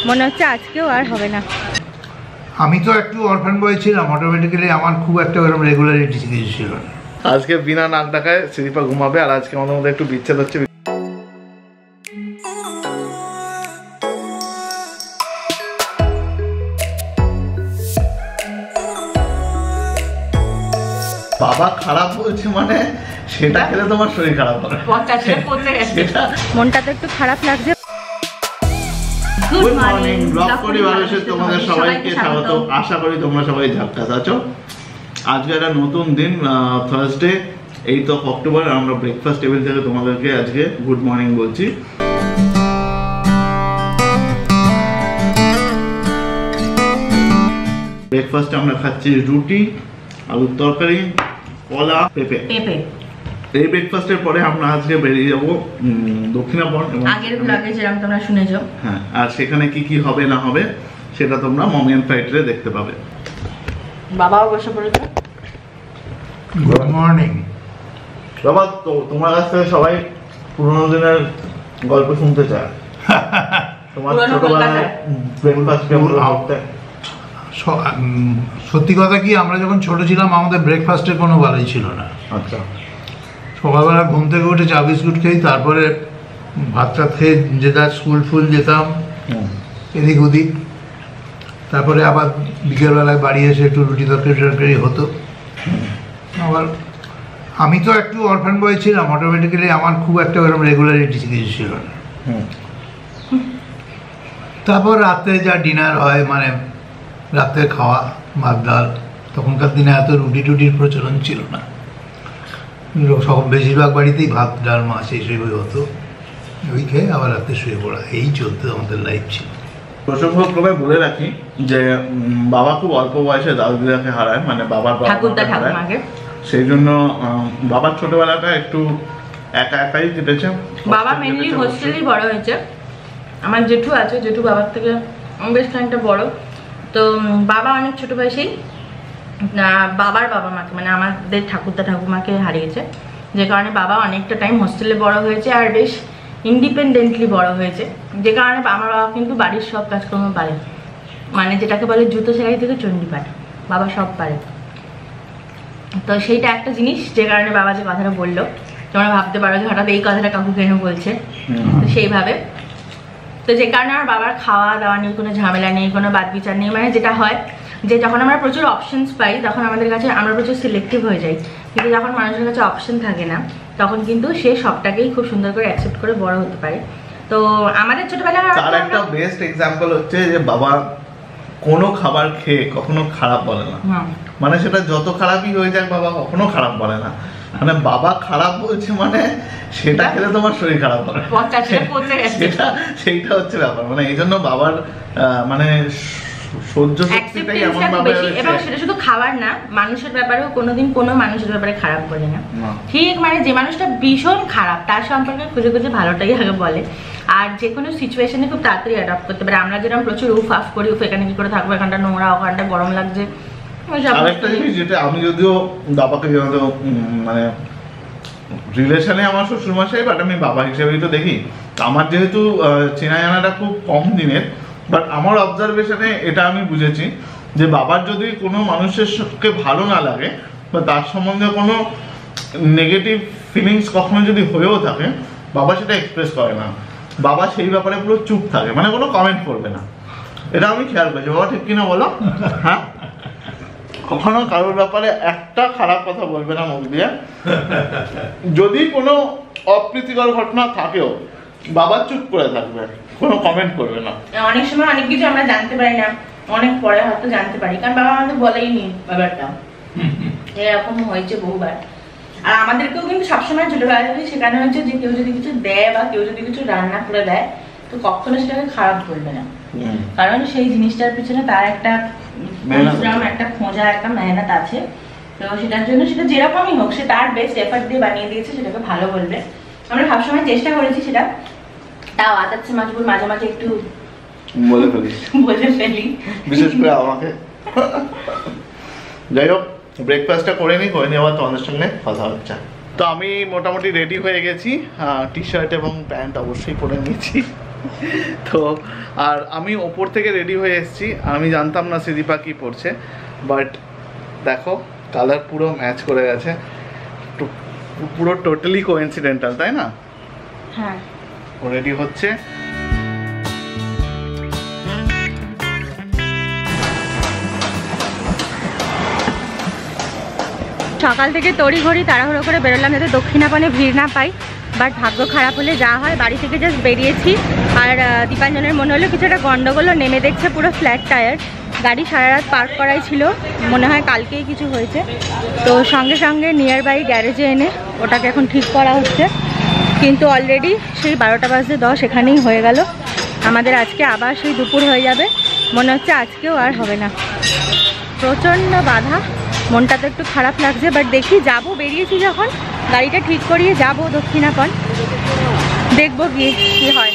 মনে হচ্ছে আজকেও আর হবে না। আমি তো একটু অরফান বয় ছিলাম, অটোমেটিক্যালি আমার খুব একটা ওরকম রেগুলারিটি কিছু ছিল না। আজকে বিনা নাক ডাকায় শ্রীদীপা ঘুমাবে, আর আজকে আমাদের মধ্যে একটু বিচ্ছেদ হচ্ছে। বাবা খারাপ বলছে মানে সেটা খেলে তোমার শরীর খারাপ হবে। মনটা তো একটু খারাপ লাগছে। গুড মর্নিং, ব্লগ পরিবারে তোমাদের সবাইকে স্বাগত। আশা করি তোমরা সবাই ঝাপটাস আছো। আজকে একটা নতুন দিন, থার্সডে 8 অক্টোবর। আমরা ব্রেকফাস্ট টেবিল থেকে তোমাদেরকে আজকে গুড মর্নিং বলছি। ব্রেকফাস্টে আমরা খাচ্ছি রুটি, আলুর তরকারি, কলা, পেঁপে। এই ব্রেকফাস্টের পরে আমরা আজকে বেরিয়ে যাব দক্ষিণাপন। আগের ব্লগে যেরকম তোমরা শুনেছো, হ্যাঁ, আর সেখানে কি কি হবে না হবে সেটা তোমরা মমিয়ান ফ্রাইডে দেখতে পাবে। বাবাও বসে পড়েছে। গুড মর্নিং বাবা, তো তোমার কাছ থেকে সবাই পুরোনো দিনের গল্প শুনতে চায়। তোমার ছোটবেলায় ব্রেকফাস্ট কেমন হতো? সত্যি কথা কি, আমরা যখন ছোট ছিলাম আমাদের ব্রেকফাস্টের কোনো ভালোই ছিল না। আচ্ছা, সকালবেলা ঘুম থেকে উঠে চা বিস্কুট খেয়ে তারপরে ভাত টাত খেয়ে যে যার স্কুল ফুল যেতাম এদিক ওদিক, তারপরে আবার বিকেলবেলায় বাড়ি এসে একটু রুটি তরকারি হতো। আবার আমি তো একটু অরফান বয় ছিলাম, অটোমেটিক্যালি আমার খুব একটা ওরকম রেগুলারিটি কিছু ছিল না। তারপর রাত্রে যা ডিনার হয়, মানে রাত্রে খাওয়া ভাত ডাল, তখনকার দিনে এত রুটি টুটির প্রচলন ছিল না। সব বেশিরভাগ বাড়িতেই ভাত ডাল মাছ এইসবই হতো, ওই খেয়ে আবার রাতে শুয়ে পড়া, এই চলতে আমাদের লাইফ ছিল। প্রসঙ্গক্রমে বলে রাখি যে বাবা খুব অল্প বয়সে দাদু দিদাকে হারায়, মানে বাবার ঠাকুমাকে। সেই জন্য বাবার ছোটবেলাটা একটু একা একাই কেটেছে। বাবা মেনলি হোস্টেলেই বড় হয়েছে। আমার জেঠু আছে, জেঠু বাবার থেকে বেশ খানিকটা বড়। তো বাবা অনেক ছোট বয়সেই বাবার বাবা মাকে, মানে আমাদের ঠাকুমাকে হারিয়েছে, যে কারণে বাবা অনেকটা টাইম হোস্টেলে বড় হয়েছে আর বেশ ইন্ডিপেন্ডেন্টলি বড় হয়েছে। যে কারণে আমার বাবা কিন্তু বাড়ির সব কাজকর্ম পারে, মানে যেটাকে বলে জুতো সেলাই থেকে চণ্ডীপাঠ, বাবা সব পারে। তো সেইটা একটা জিনিস, যে কারণে বাবা যে কথাটা বললো, তোমরা ভাবতে পারো যে হঠাৎ এই কথাটা কাকু কেন বলছে, তো সেইভাবে। তো যে কারণে আমার বাবার খাওয়া দাওয়া নিয়ে কোনো ঝামেলা নেই, কোনো বাদ বিচার নেই। মানে যেটা হয় যে যখন আমরা প্রচুর অপশনস পাই তখন আমাদের কাছে আমরা প্রচুর সিলেক্টিভ হয়ে যাই, কিন্তু যখন মানুষের কাছে অপশন থাকে না তখন কিন্তু সে সবটাকেই খুব সুন্দর করে অ্যাকসেপ্ট করে বড় হতে পারে। তো আমাদের ছোটবেলায় তার একটা বেস্ট এক্সাম্পল হচ্ছে যে বাবা কোনো খাবার খেয়ে কখনো খারাপ বলে না, মানে সেটা যত খারাপই হয়ে যাক বাবা কখনো খারাপ বলে না। মানে বাবা খারাপ বলছে মানে সেটা খেলে তোমার শরীর খারাপ হবে, সেইটা হচ্ছে ব্যাপার। মানে এই জন্য বাবার মানে সহ্য শক্তিটাই এমন ভাবে, এবং সেটা শুধু খাবার না, মানুষের ব্যাপারেও কোনোদিন কোনো মানুষের ব্যাপারে খারাপ বলে না। ঠিক মানে যে মানুষটা ভীষণ খারাপ তার সম্পর্কে খুঁজে খুঁজে ভালোটাই আগে বলে, আর যে কোনো সিচুয়েশনে খুব তাড়াতাড়ি অ্যাডাপ্ট করতে পারে। আমরা যেরকম প্রচুর উফ আফ করি, উফ এখানে কি করে থাকবো, এখানটা নোংরা, ওখানটা গরম লাগছে। আরেকটা জিনিস যেটা আমি যদিও বাবাকে মানে রিলেশনে আমার শ্বশুরমশাই, বাট আমি বাবা হিসেবেই তো দেখি। আমার যেহেতু চেনা জানাটা খুব কম দিনের, বাট আমার অবজারভেশনে এটা আমি বুঝেছি যে বাবার যদি কোনো মানুষের সঙ্গে ভালো না লাগে বা তার সম্বন্ধে কোনো নেগেটিভ ফিলিংস কখনো যদি হয়েও থাকে, বাবা সেটা এক্সপ্রেস করে না। বাবা সেই ব্যাপারে পুরো চুপ থাকে, মানে কোনো কমেন্ট করবে না। এটা আমি খেয়াল করেছি। বাবা ঠিক কিনা বলো? হ্যাঁ, কখনো কারোর ব্যাপারে একটা খারাপ কথা বলবে না মুখ দিয়ে। যদি কোনো অপ্রীতিকর ঘটনা থাকেও বাবা চুপ করে থাকবে, কোনো কমেন্ট করবে না। অনেক সময় অনেক কিছু আমরা জানতে পারি না, অনেক পরে হয়তো জানতে পারি, কারণ বাবা আমাদের বলেই নি ব্যাপারটা। এরকম হয়েছে বহুবার। আর আমাদেরকেও কিন্তু সবসময় ছোটবেলা থেকে শেখানো হয়েছে যে কেউ যদি কিছু দেয় বা কেউ যদি কিছু রান্না করে দেয় তো কখনো সেটাকে খারাপ করবে না, কারণ সেই জিনিসটার পিছনে তার একটা পরিশ্রম, একটা খোঁজা, একটা মেহনত আছে। তো সেটার জন্য সেটা যেরকমই হোক সে তার বেস্ট এফর্ট দিয়ে বানিয়ে দিয়েছে, সেটাকে ভালো বলবে। আমরা সবসময় চেষ্টা করেছি সেটা, তাও আদাচ্ছে মাজবুর মাঝে মাঝে একটু বলে ফেলি, বিশেষ করে আমাকে। যাই হোক, ব্রেকফাস্টটা করে নিই, আবার তোমাদের সঙ্গে কথা হচ্ছে। তো আমি মোটামুটি রেডি হয়ে গেছি, টি শার্ট এবং প্যান্ট অবশ্যই পরে নিয়েছি। তো আর আমি ওপর থেকে রেডি হয়ে এসেছি, আমি জানতাম না সিদীপা কি পড়ছে, বাট দেখো কালার পুরো ম্যাচ করে গেছে, পুরো টোটালি কোইন্সিডেন্টাল, তাই না? হ্যাঁ, ও রেডি হচ্ছে। সকাল থেকে তড়িঘড়ি তাড়াহুড়ো করে বেরোলাম যাতে দক্ষিণাপনে ভিড় না পাই, বাট ভাগ্য খারাপ হলে যা হয়, বাড়ি থেকে জাস্ট বেরিয়েছি আর দীপাঞ্জনের মনে হলো কিছু একটা গন্ডগোল, নেমে দেখছে পুরো ফ্ল্যাট টায়ার, গাড়ি সারা রাত পার্ক করাই ছিল, মনে হয় কালকেই কিছু হয়েছে। তো সঙ্গে সঙ্গে নিয়ার বাই গ্যারেজে এনে ওটাকে এখন ঠিক করা হচ্ছে, কিন্তু অলরেডি সেই 12টা বাজতে 10 এখানেই হয়ে গেল। আমাদের আজকে আবার সেই দুপুর হয়ে যাবে, মনে হচ্ছে আজকেও আর হবে না। প্রচণ্ড বাধা, মনটা তো একটু খারাপ লাগছে, বাট দেখি যাবো, বেরিয়েছি যখন গাড়িটা ঠিক করিয়ে যাব দক্ষিণাপন, দেখবো গিয়ে কি হয়।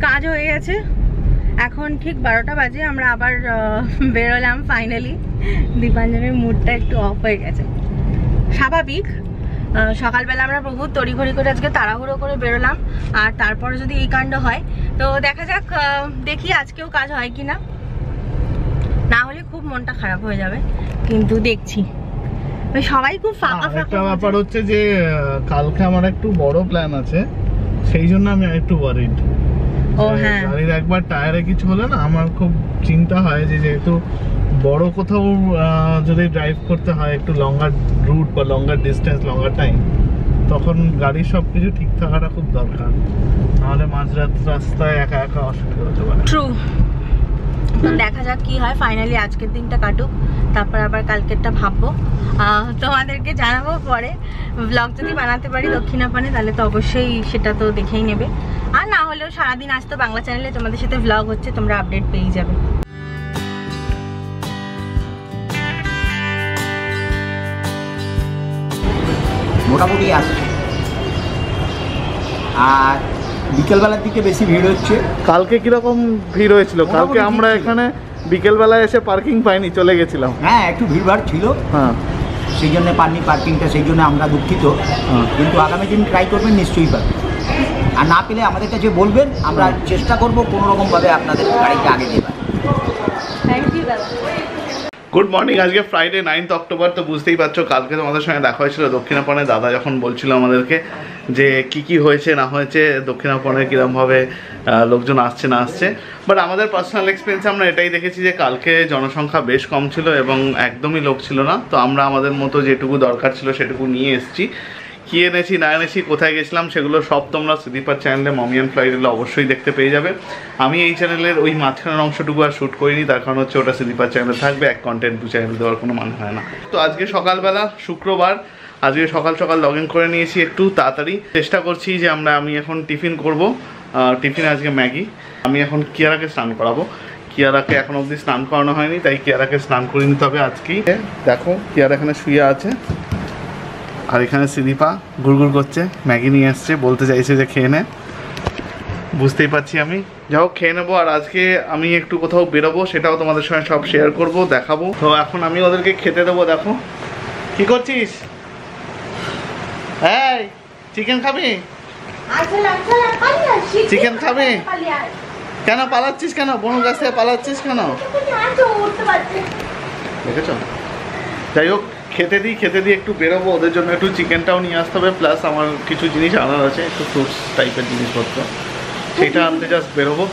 কাজ হয়ে গেছে, এখন ঠিক 12টা বাজে, আমরা আবার বেরোলাম ফাইনালি। দীপাঞ্জনের মুডটা একটু অফ হয়ে গেছে, স্বাভাবিক। সকালবেলা আমরা বহুত তড়িঘড়ি করে আজকে তাড়াহুড়ো করে বেরোলাম, আর তারপরে যদি এই কাণ্ড হয় তো দেখা যাক, দেখি আজকেও কাজ হয় কি না, না হলে খুব মনটা খারাপ হয়ে যাবে, কিন্তু দেখছি। সবাই খুব ফাঁকা ফাঁকা। একটা ব্যাপার হচ্ছে যে কালকে আমার একটু বড় প্ল্যান আছে, সেই জন্য আমি একটু ওয়ারিড। ও হ্যাঁ, গাড়ির একবার টায়ারে কিছু হলে না আমার খুব চিন্তা হয় যে যেহেতু বড় কোথাও যদি ড্রাইভ করতে হয়, একটু লঙ্গার রুট বা লঙ্গার ডিস্টেন্স, লঙ্গার টাইম, তখন গাড়ির সব কিছু ঠিক থাকাটা খুব দরকার, নাহলে মাঝরাত রাস্তায় একা একা অসুবিধা হতে পারে। ট্রু। দেখা যাক কি হয়, ফাইনালি আজকের দিনটা কাটুক, তারপর আবার কালকেরটা ভাববো, তোমাদেরকে জানাবো পরে। ব্লগ যদি বানাতে পারি দক্ষিণাপনে তাহলে তো অবশ্যই সেটা তো দেখেই নেবে, আর না হলেও সারাদিন আজ তো বাংলা চ্যানেলে তোমাদের সাথে ব্লগ হচ্ছে, তোমরা আপডেট পেয়ে যাবে। মোটামুটি আসছে, আর বিকেলবেলার দিকে বেশি ভিড় হচ্ছে। কালকে কিরকম ভিড় হয়েছিল? কালকে আমরা এখানে বিকেলবেলায় এসে পার্কিং পাইনি, চলে গেছিলাম। হ্যাঁ, একটু ভিড়ভাড় ছিল, হ্যাঁ, সেই জন্য পাননি পার্কিংটা, সেই জন্য আমরা দুঃখিত। কিন্তু আগামী দিন ট্রাই করবেন, নিশ্চয়ই পাবেন, আর না পেলে আমাদের কাছে বলবেন, আমরা চেষ্টা করবো কোনোরকমভাবে আপনাদের গাড়িটা আগে দেবার। থ্যাংক ইউ দাদা। Good morning. আজকে ফ্রাইডে 9th অক্টোবর, তো বুঝতেই পারছো কালকে তোমাদের সঙ্গে দেখা হয়েছিল দক্ষিণাপনে। দাদা যখন বলছিল আমাদেরকে যে কি হয়েছে না হয়েছে, দক্ষিণাপনে কীরকমভাবে লোকজন আসছে না আসছে, বাট আমাদের পার্সোনাল এক্সপিরিয়েন্সে আমরা এটাই দেখেছি যে কালকে জনসংখ্যা বেশ কম ছিল এবং একদমই লোক ছিল না। তো আমরা আমাদের মতো যেটুকু দরকার ছিল সেটুকু নিয়ে এসেছি। কী এনেছি না এনেছি, কোথায় গেছিলাম, সেগুলো সব তোমরা সুদীপার চ্যানেলে মমি অ্যান্ড ফ্লাইডে অবশ্যই দেখতে পেয়ে যাবে। আমি এই চ্যানেলের ওই মাঝখানের অংশটুকু আর শ্যুট করিনি, তার কারণ হচ্ছে ওটা সুদীপার চ্যানেলে থাকবে, এক কন্টেন্ট দু চ্যানেল দেওয়ার কোনো মানে হয় না। তো আজকে সকালবেলা শুক্রবার, আজকে সকাল সকাল লগ ইন করে নিয়েছি একটু তাড়াতাড়ি। চেষ্টা করছি যে আমি এখন টিফিন করব, টিফিনে আজকে ম্যাগি। আমি এখন কিয়ারাকে স্নান করাবো, কিয়ারাকে এখন অবধি স্নান করানো হয়নি, তাই কিয়ারাকে স্নান করে নিতে হবে আজকেই। দেখো কিয়ারা এখানে শুয়ে আছে, আর এখানে সিদীপা গুড়গুড় করছে, ম্যাগি নিয়ে আসছে, বলতে চাইছে যে খেয়ে নে। বুঝতেই পারছি আমি, যাও খেয়ে নেবো। আর আজকে আমি একটু কোথাও বেরোবো, সেটাও তোমাদের সঙ্গে সব শেয়ার করব, দেখাবো। তো এখন আমি ওদেরকে খেতে দেবো। দেখো কি করছিস? এই চিকেন খাবি? চিকেন খাবি? কেন পালাচ্ছিস, কেন বনুর কাছ থেকে পালাচ্ছিস কেন? দেখেছ? যাই হোক, খেতে দিই একটু বেরোবো, ওদের জন্য একটু চিকেনটাও নিয়ে আসতে হবে, প্লাস আমার কিছু জিনিস আনার আছে, একটু ফ্রুটস টাইপের জিনিসপত্র, সেইটা আনতে জাস্ট বেরোবো।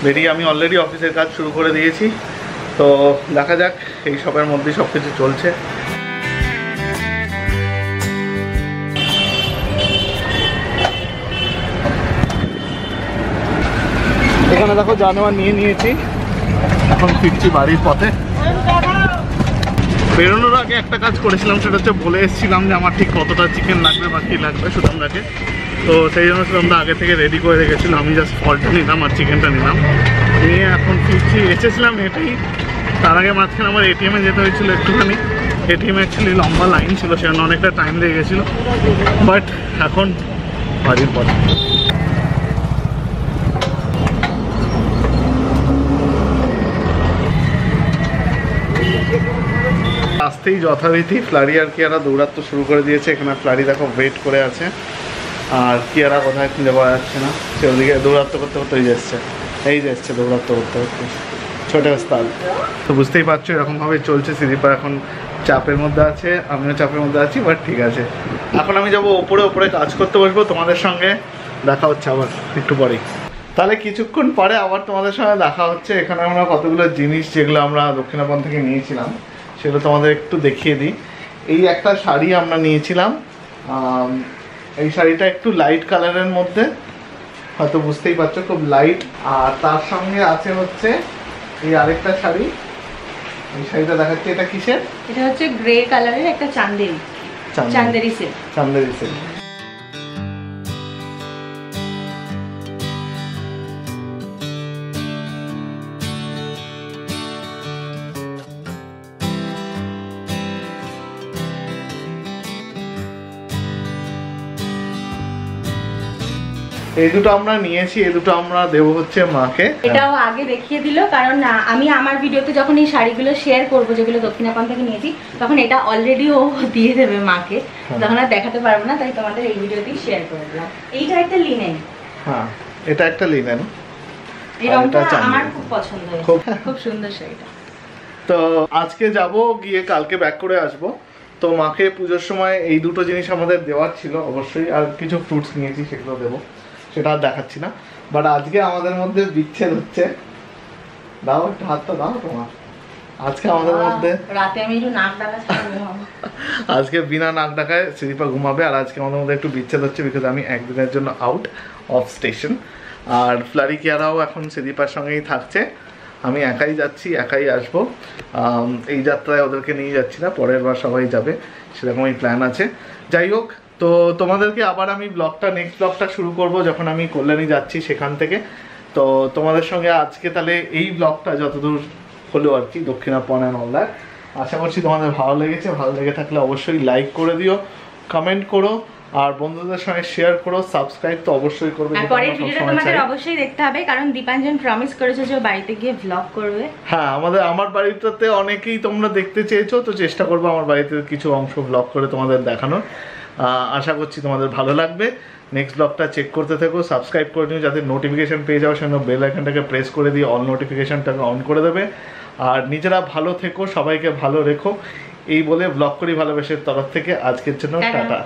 বেরিয়ে আমি অলরেডি অফিসের কাজ শুরু করে দিয়েছি, তো দেখা যাক, এই সবের মধ্যেই সব কিছু চলছে। এখানে দেখো জানোয়ার নিয়ে নিয়েছি, এখন ফিরছি বাড়ির পথে। বেরোনোর আগে একটা কাজ করেছিলাম, সেটা হচ্ছে বলে এসেছিলাম যে আমার ঠিক কতটা চিকেন লাগবে বা কী লাগবে সুদামদাকে, তো সেই জন্য সুদামদা আগে থেকে রেডি করে রেখেছিল। আমি জাস্ট ফলটা নিলাম আর চিকেনটা নিলাম, নিয়ে এখন ফিরছি। এসেছিলাম হেঁটেই, তার আগে মাঝখানে আমার এটিএমে যেতে হয়েছিল একটুখানি। এটিএমে অ্যাকচুয়ালি লম্বা লাইন ছিল, সেজন্য অনেকটা টাইম লেগে গেছিলো, বাট এখন বাড়ির পরে। আসতেই যথারীতি ফ্লারি আর কিয়ারা দৌড়াতে শুরু করে দিয়েছে। এখানে ফ্লারি দেখো ওয়েট করে আছে, আর কিয়ারা কোথায় খুঁজে পাওয়া যাচ্ছে না, সে ওদিকে দৌড়াতে করতে করতে এই যে এসছে দৌড়াতে করতে করতে ছোটো স্থান। তো বুঝতেই পারছো এরকমভাবে চলছে। সিরিপা এখন চাপের মধ্যে আছে, আমিও চাপের মধ্যে আছি, বাট ঠিক আছে। এখন আমি যাবো ওপরে কাজ করতে বসবো, তোমাদের সঙ্গে দেখা হচ্ছে আবার একটু পরেই। তাহলে কিছুক্ষণ পরে আবার তোমাদের সঙ্গে দেখা হচ্ছে। এখানে আমরা কতগুলো জিনিস যেগুলো আমরা দক্ষিণাপন থেকে নিয়েছিলাম সেগুলো তোমাদের একটু দেখিয়ে দিই। এই একটা শাড়ি আমরা নিয়েছিলাম, এই শাড়িটা একটু লাইট কালারের মধ্যে, হয়তো বুঝতেই পারছো খুব লাইট। আর তার সঙ্গে আছে হচ্ছে এই আরেকটা শাড়ি, এই শাড়িটা দেখাচ্ছে। এটা কিসের? এটা হচ্ছে গ্রে কালারের একটা চান্দেরি সেট। এই দুটো আমরা নিয়েছি, এই দুটো আমরা দেবো হচ্ছে মাকে। এটাও আগে দেখিয়ে দিল, কারণ আমি আমার ভিডিওতে যখন এই শাড়িগুলো শেয়ার করবো যেগুলো দক্ষিণাপন থেকে নিয়েছি, তখন এটা অলরেডি ও দিয়ে দেবে মাকে, তখন আর দেখাতে পারবো না, তাই তোমাদের এই ভিডিওতেই শেয়ার করে দিলাম। এইটা একটা লিনেন। হ্যাঁ, এটা একটা লিনেন। এই রংটা আমার খুব পছন্দ হয়েছে, খুব সুন্দর শাড়িটা। তো আজকে যাব, গিয়ে কালকে ব্যাক করে আসবো। তো মাকে পুজোর সময় এই দুটো জিনিস আমাদের দেওয়ার ছিল অবশ্যই, আর কিছু ফ্রুটস নিয়েছি সেগুলো দেবো, সেটা আর দেখাচ্ছি না। বাট আজকে আমাদের মধ্যে বিচ্ছেদ হচ্ছে। দাও একটু হাতটা দাও তোমার। আজকে আমাদের মধ্যে রাতে আমি একটু নাক ডাকা আজকে বিনা নাক ডাকায় সিরিপা ঘুমাবে। আর আজকে আমাদের মধ্যে একটু বিচ্ছেদ হচ্ছে, বিকজ আমি একদিনের জন্য আউট অফ স্টেশন। আর ফ্লারি কিয়ারাও এখন সিরিপার সঙ্গেই থাকছে, আমি একাই যাচ্ছি, একাই আসবো। এই যাত্রায় ওদেরকে নিয়ে যাচ্ছি না, পরের বার সবাই যাবে, সেরকমই প্ল্যান আছে। যাই হোক, তো তোমাদেরকে আবার আমি নেক্সট ব্লগটা শুরু করব যখন আমি কল্যাণী যাচ্ছি সেখান থেকে। তো তোমাদের সঙ্গে আজকে তাহলে এই ব্লগটা যতদূর হলো আর কি, দক্ষিণাপন অ্যান্ড অল দ্যাট, আশা করছি তোমাদের ভালো লেগেছে। ভালো লেগে থাকলে অবশ্যই লাইক করে দিও, কমেন্ট করো, আর বন্ধুদের সঙ্গে শেয়ার করো, সাবস্ক্রাইব তো অবশ্যই করবে। আর পরের ভিডিওটা তোমাদের অবশ্যই দেখতে হবে, কারণ দীপাঞ্জন প্রমিস করেছে যে বাড়িতে গিয়ে ভ্লগ করবে। হ্যাঁ, আমার বাড়িটাতে অনেকেই তোমরা দেখতে চেয়েছো, তো চেষ্টা করবো আমার বাড়িতে কিছু অংশ ভ্লগ করে তোমাদের দেখানোর। আশা করছি তোমাদের ভালো লাগবে। নেক্সট ব্লগটা চেক করতে থেকো, সাবস্ক্রাইব করে নিও যাতে নোটিফিকেশান পেয়ে যাও, সেজন্য বেল আইকনটাকে প্রেস করে দিয়ে অল নোটিফিকেশানটাকে অন করে দেবে। আর নিজেরা ভালো থেকো, সবাইকে ভালো রেখো, এই বলে ব্লগ করি ভালোবেসের তরফ থেকে আজকের জন্য টাটা।